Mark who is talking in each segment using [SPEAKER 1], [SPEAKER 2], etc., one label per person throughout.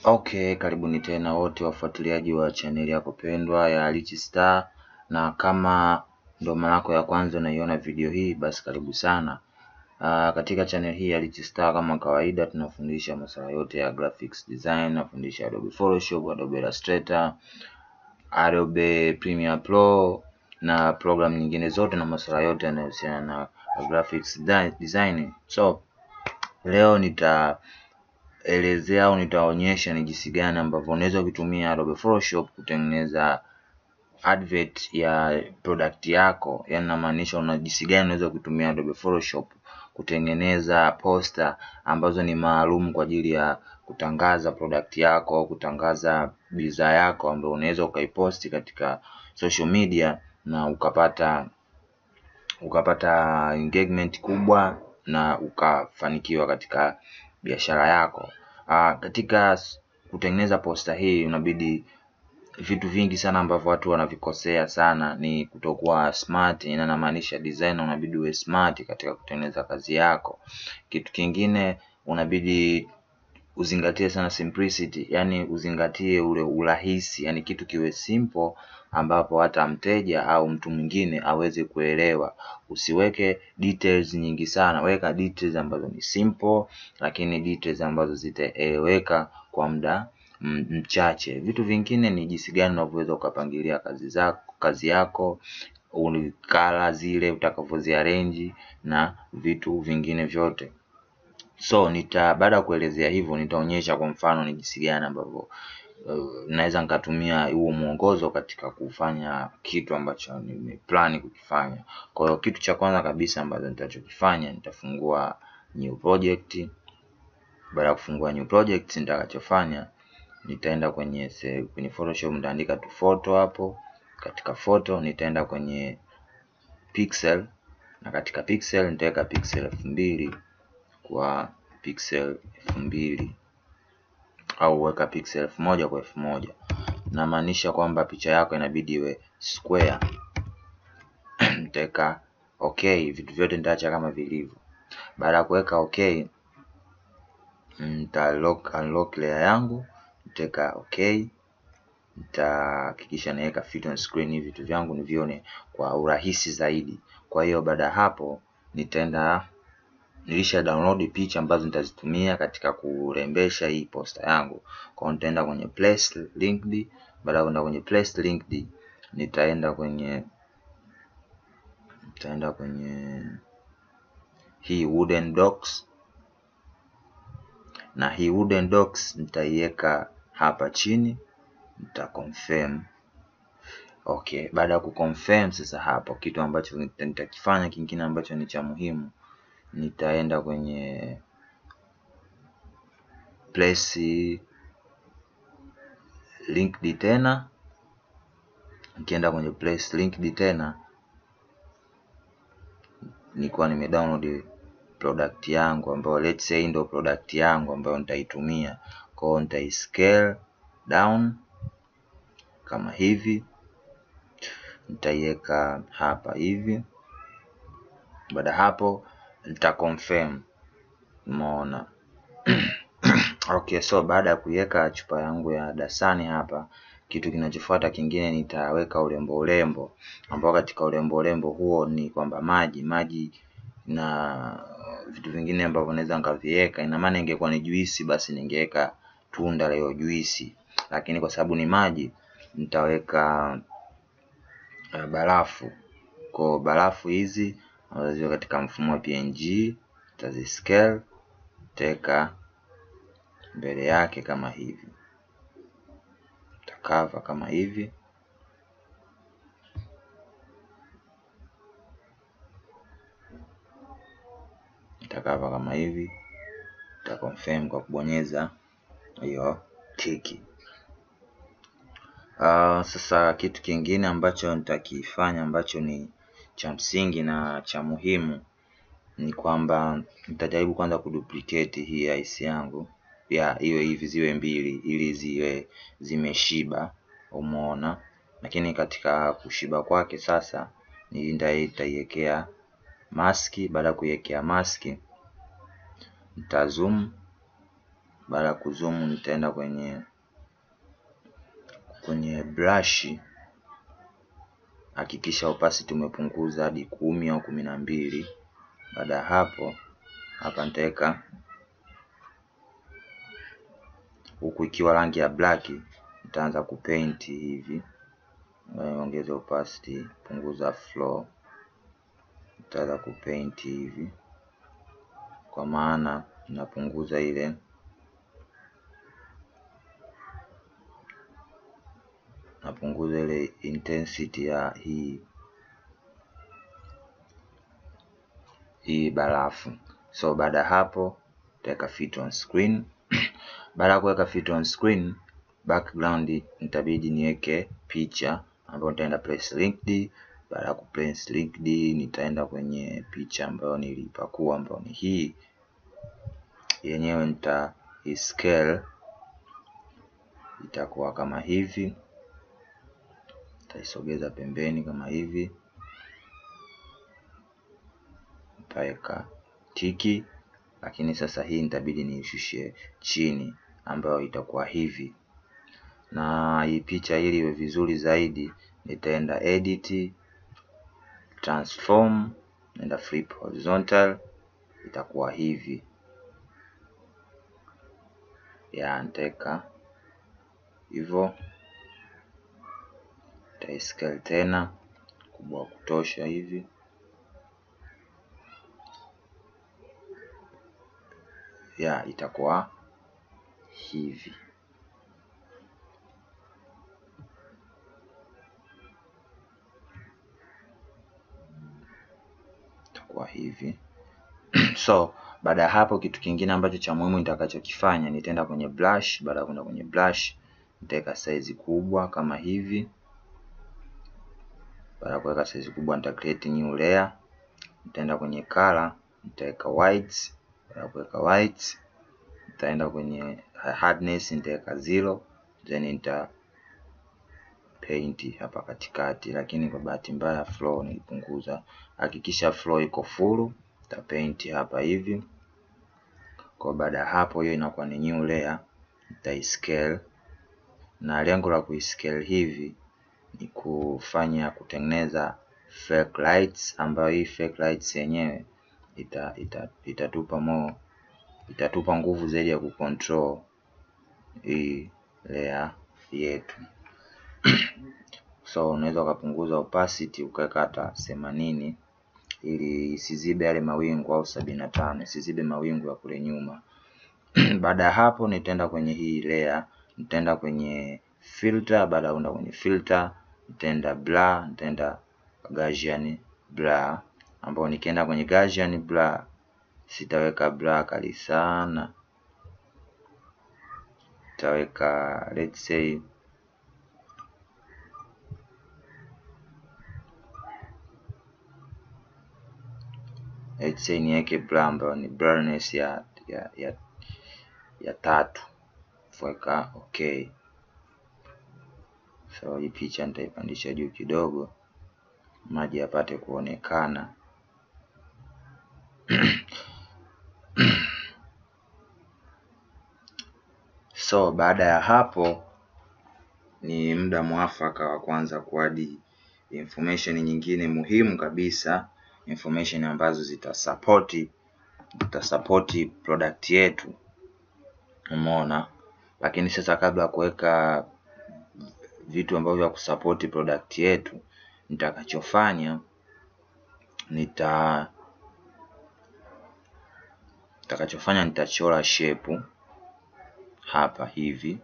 [SPEAKER 1] Okay, karibuni tena wote wafuatiliaji wa channel yako pendwa ya Rich Star, na kama ndo mara yako ya kwanza unaiona video hii, basi karibu sana. Katika channel hii ya Rich Star kama kawaida tunafundisha masuala yote ya graphics design, tunafundisha Adobe Photoshop, Adobe Illustrator, Adobe Premiere Pro na program nyingine zote na masuala yote yanayohusiana na graphics design. So leo nitaelezea au nitaonyesha ni jinsi gani ambavyo unaweza kutumia Adobe Photoshop kutengeneza advert ya product yako. Yani namaanisha una jinsi gani unaweza kutumia Adobe Photoshop kutengeneza poster ambazo ni maalum kwa ajili ya kutangaza product yako au kutangaza bidhaa yako ambayo unaweza ukaiposti katika social media na ukapata engagement kubwa na ukafanikiwa katika biashara yako. Katika kutengeneza poster hii unabidi vitu vingi sana ambavyo watu wanavikosea sana ni kutokuwa smart. Inamaanisha designer unabidi uwe smart katika kutengeneza kazi yako. Kitu kingine unabidi uzingatie sana simplicity, yani uzingatie ule urahisi, yani kitu kiwe simple ambapo hata mteja au mtu mwingine aweze kuelewa. Usiweke details nyingi sana, weka details ambazo ni simple lakini details ambazo zitaeleweka kwa muda mchache. Vitu vingine ni jinsi gani unavyoweza ukapangilia kazi yako, color zile utakavyoziarrange na vitu vingine vyote. So baada ya kuelezea hivyo nitaonyesha kwa mfano ni jinsi gani ambavyo naweza nikatumia huo mwongozo katika kufanya kitu ambacho nimeplan kukifanya. Kwa hiyo kitu cha kwanza kabisa ambacho nitachokifanya, nitafungua new project. Baada ya kufungua new project, nitakachofanya nitaenda kwenye Photoshop, nitaandika tu photo hapo. Katika photo nitaenda kwenye pixel, na katika pixel nitaweka pixel 2000 kwa pixel 2000 au weka pixel 1000 kwa 1000. Na maanisha kwamba picha yako inabidi iwe square. Nitaweka okay, vitu vyote nitaacha kama vilivyo. Baada ya kuweka okay, unlock layer yangu, nitaweka okay. Nitahakikisha naweka fit on screen hivi vitu vyangu nivione kwa urahisi zaidi. Kwa hiyo baada hapo nilisha download picha ambazo nitazitumia katika kurembesha hii poster yangu. Kwa nitaenda kwenye place linked. Baada ya kwenda kwenye place linked, nitaenda kwenye hii wooden docs, na hii wooden docs nitaiweka hapa chini, nita confirm. Okay, baada ya kuconfirm sasa hapo kitu ambacho nitakifanya kingine ambacho ni cha muhimu, nitaenda kwenye place linked tena. Nikienda kwenye place linked tena, nilikuwa nimedownload product yangu ambayo let's say ndio product yangu ambayo nitaitumia. Kwa hiyo nitaiscale down kama hivi, nitaiweka hapa hivi. Baada hapo nitaconfirm, umeona. Okay, so baada ya kuiweka chupa yangu ya dasani hapa, kitu kinachofuata kingine nitaweka urembo ambao katika urembo huo ni kwamba maji na vitu vingine ambavyo naweza nikaviweka. Ina maana ingekuwa ni juisi basi ningeweka tunda la hiyo juisi, lakini kwa sababu ni maji nitaweka barafu. Kwa barafu hizi ambazo katika mfumo wa PNG nitaziscale, nitaweka mbele yake kama hivi, nitakava kama hivi. Nitakava kama hivi, nitaconfirm kwa kubonyeza hiyo tiki. Sasa kitu kingine ambacho nitakifanya ambacho ni cha msingi na cha muhimu ni kwamba nitajaribu kwanza kuduplicate hii IC yangu iwe hivi, ziwe mbili ili ziwe zimeshiba, umeona. Lakini katika kushiba kwake sasa nitaiwekea maski. Baada ya kuiwekea maski nitazoom Baada ya kuzoom nitaenda kwenye brush. Hakikisha opacity umepunguza hadi 10 au 12. Baada ya hapo, hapa nitaweka huku ikiwa rangi ya black, nitaanza kupaint hivi. Ongeza opacity, punguza flow. Nitaanza kupaint hivi, kwa maana napunguza ile intensity ya hii barafu. So baada hapo nitaweka fit on screen. Baada ya kuweka fit on screen, background nitabidi niweke picha ambayo nitaenda press linked. Baada ya kupress linked, nitaenda kwenye picha ambayo nilipakua ambayo ni hii yenyewe. Nita scale, itakuwa kama hivi. Nitaisogeza pembeni kama hivi, nitaweka tiki. Lakini sasa hii nitabidi niishushe chini, ambayo itakuwa hivi. Na hii picha ili iwe vizuri zaidi, nitaenda edit, transform, nenda flip horizontal, itakuwa hivi. Nitaweka hivyo, nitaiscale tena kubwa kutosha hivi. Itakuwa hivi. So baada ya hapo, kitu kingine ambacho cha muhimu nitakachokifanya, nitaenda kwenye brush. Baada ya kwenda kwenye brush, nitaweka size kubwa kama hivi. Baada ya kuweka size kubwa, nita create new layer. Nitaenda kwenye color, nitaweka white. Baada ya kuweka white, nitaenda kwenye hardness, nitaweka 0. Then nita paint hapa katikati, lakini kwa bahati mbaya flow nilipunguza. Hakikisha flow iko full, nita paint hapa hivi. Kwa baada ya hapo, hiyo inakuwa ni new layer. Nita scale, na lengo la kuiscale hivi ni kutengeneza fake lights, ambayo hii fake lights yenyewe itatupa nguvu zaidi ya kucontrol hii layer yetu. So unaweza ukapunguza opacity ukaweka hata 80 ili isizibe yale mawingu, au 75 isizibe mawingu ya kule nyuma. Baada ya hapo, nitaenda kwenye hii layer, nitaenda kwenye filter. Baada ya kwenda kwenye filter, nitaenda blur, nitaenda Gaussian blur, ambao nikienda kwenye Gaussian blur sitaweka blur kali sana. Nitaweka let's say niweke blur ambayo ni blurriness ya 3. Weka okay. So hii picha nitaipandisha juu kidogo, maji yapate kuonekana. So baada ya hapo, ni muda mwafaka wa kwanza kuadi information nyingine muhimu kabisa, information ambazo zitasupport product yetu. Umeona? Lakini sasa kabla ya kuweka vitu ambavyo vya kusupport product yetu, nitakachofanya nitachora shape hapa hivi.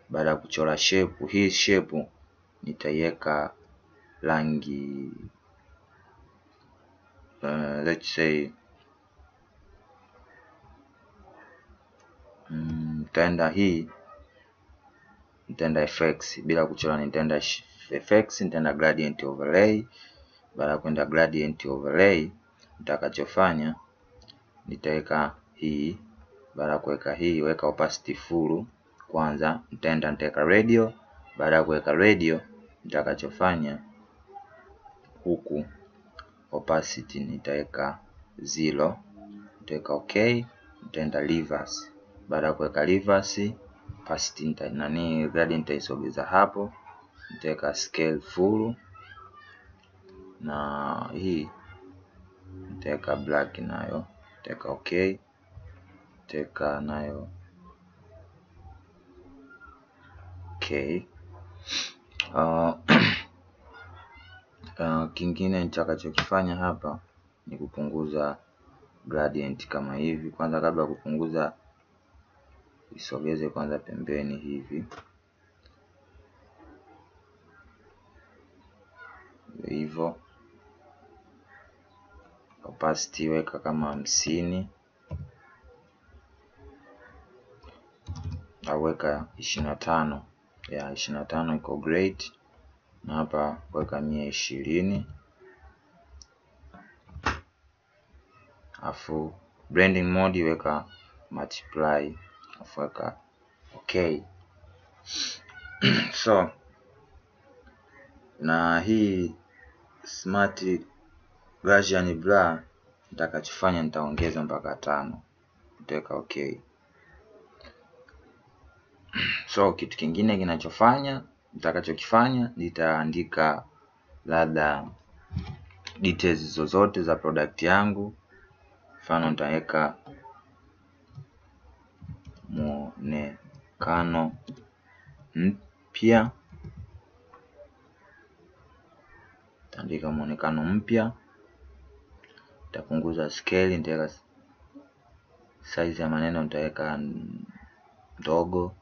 [SPEAKER 1] Baada ya kuchora shape, hii shape nitaiweka rangi let's say nitaenda effects. Bila kuchora, nitaenda effects, nitaenda gradient overlay. Baada ya kwenda gradient overlay, nitakachofanya nitaweka hii. Baada ya kuweka hii, weka opacity full kwanza. Nitaweka radio. Baada ya kuweka radio, nitakachofanya huku opacity nitaweka 0. Nitaweka okay. Nitaenda reverse. Baada ya kuweka reverse, opacity gradient nitaisogeza hapo, nitaweka scale full, na hii nitaweka black nayo, nitaweka okay, nitaweka nayo okay. Kingine nitakachokifanya hapa ni kupunguza gradient kama hivi. Kwanza kabla ya kupunguza, isogeze kwanza pembeni hivi hivyo. Opacity weka kama 50 au weka 25. Ya 25 iko great, na hapa weka 120. Afu blending mode weka multiply, afu weka okay. So na hii smart Gaussian blur nitakachofanya, nitaongeza mpaka 5, nitaweka okay. So kitu kingine nitakachokifanya, nitaandika labda details zozote za product yangu. Mfano nitaweka muonekano mpya, nitaandika muonekano mpya. Nitapunguza scale, nitaweka size ya maneno, nitaweka ndogo,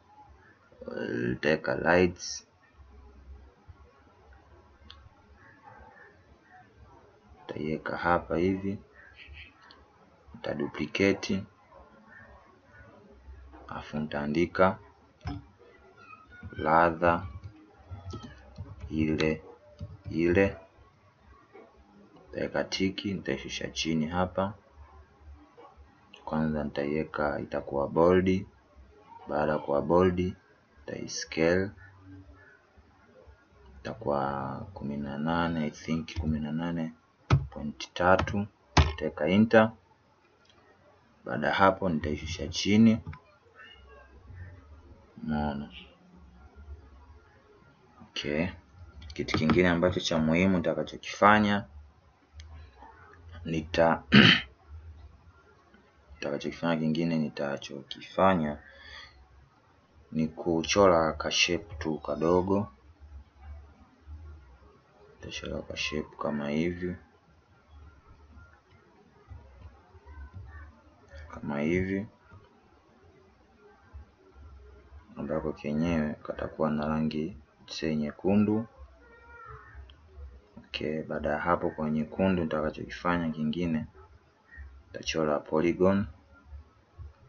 [SPEAKER 1] nitaweka lights, nitaiweka hapa hivi, nitaduplicate, afu nitaandika ladha ile, nitaweka tiki, nitaishusha chini hapa. Kwanza nitaiweka itakuwa bold. Baada ya kuwa bold, nitaiscale, itakuwa 18, I think 18.3, nitaweka enter. Baada ya hapo nitaishusha chini, umeona. Okay. Kitu kingine ambacho cha muhimu nitakachokifanya, ni kuchora ka shape tu kadogo. Nitachora ka shape kama hivi, ambako kenyewe katakuwa na rangi nyekundu. Okay, baada ya hapo kwa nyekundu, nitakachokifanya kingine, nitachora polygon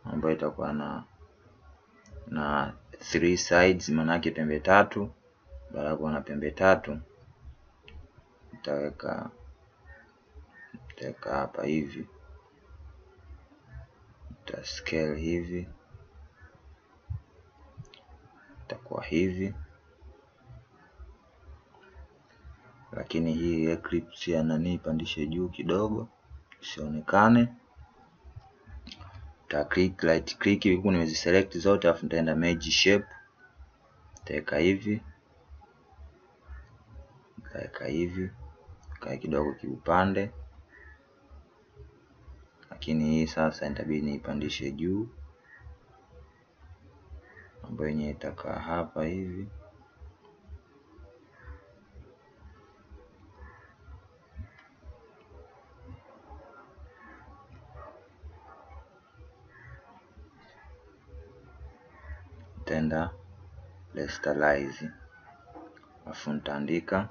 [SPEAKER 1] ambayo itakuwa na 3 sides, maana yake pembe 3. Baada ya kuwa na pembe 3, nitaweka hapa hivi, nita scale hivi, itakuwa hivi. Lakini hii eclipse ya ipandishe juu kidogo isionekane. Nita right click huku, nimeziselect zote, afu nitaenda merge shape, nitaweka hivi, kaa kidogo kiupande. Lakini hii sasa nitabidi niipandishe juu, ambayo yenyewe itakaa hapa hivi. Nitaenda rasterize, afu nitaandika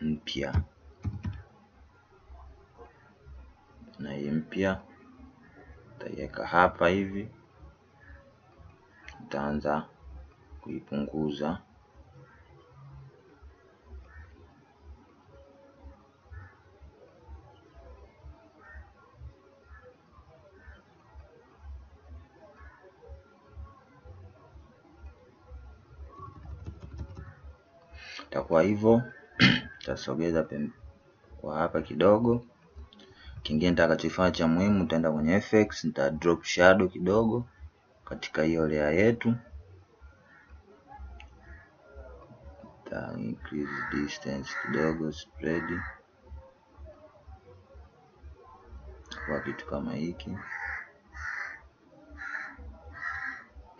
[SPEAKER 1] mpya, na hii mpya nitaiweka hapa hivi. Nitaanza kuipunguza, itakuwa hivyo. Nitasogeza kwa hapa kidogo, Kingine nitakachofanya cha muhimu, nitaenda kwenye FX, nita drop shadow kidogo katika hiyo layer yetu. Nita increase distance kidogo, spread kwa kitu kama hiki.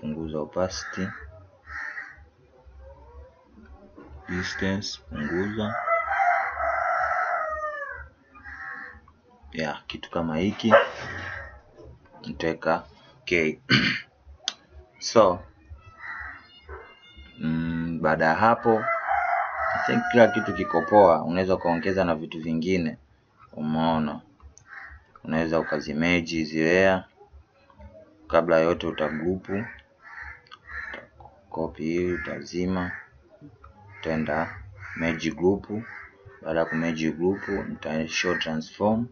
[SPEAKER 1] Punguza opacity, distance punguza. Kitu kama hiki nitaweka okay. So baada ya hapo I think kila kitu kiko poa. Unaweza ukaongeza na vitu vingine, umeona. Unaweza ukazimerge hizi layer. Kabla yote utagroup, copy hii, utazima, utaenda merge group. Baada ya kumerge group, nita show transform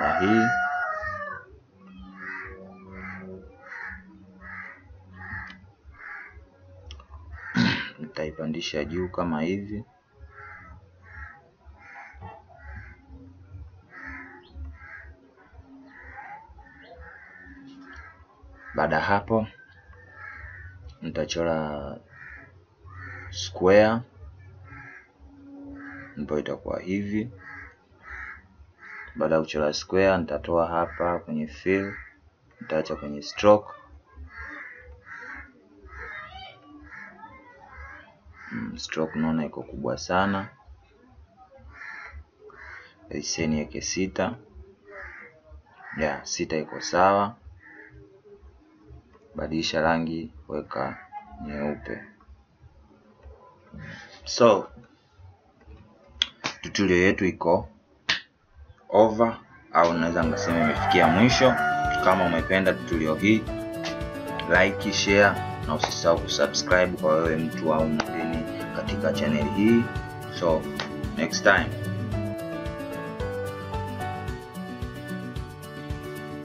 [SPEAKER 1] ya hii. Nitaipandisha juu kama hivi. Baada hapo nitachora square ambayo itakuwa hivi. Baada ya kuchora square, nitatoa hapa kwenye fill, nitaacha kwenye stroke. Stroke naona iko kubwa sana. Iseni yake 6. 6 iko sawa. Badilisha rangi, weka nyeupe. So tutorial yetu iko over, au naweza ngasema imefikia mwisho. Kama umependa tutorial hii, like, share na usisahau kusubscribe kwa wewe mtu au mgeni katika channel hii. So next time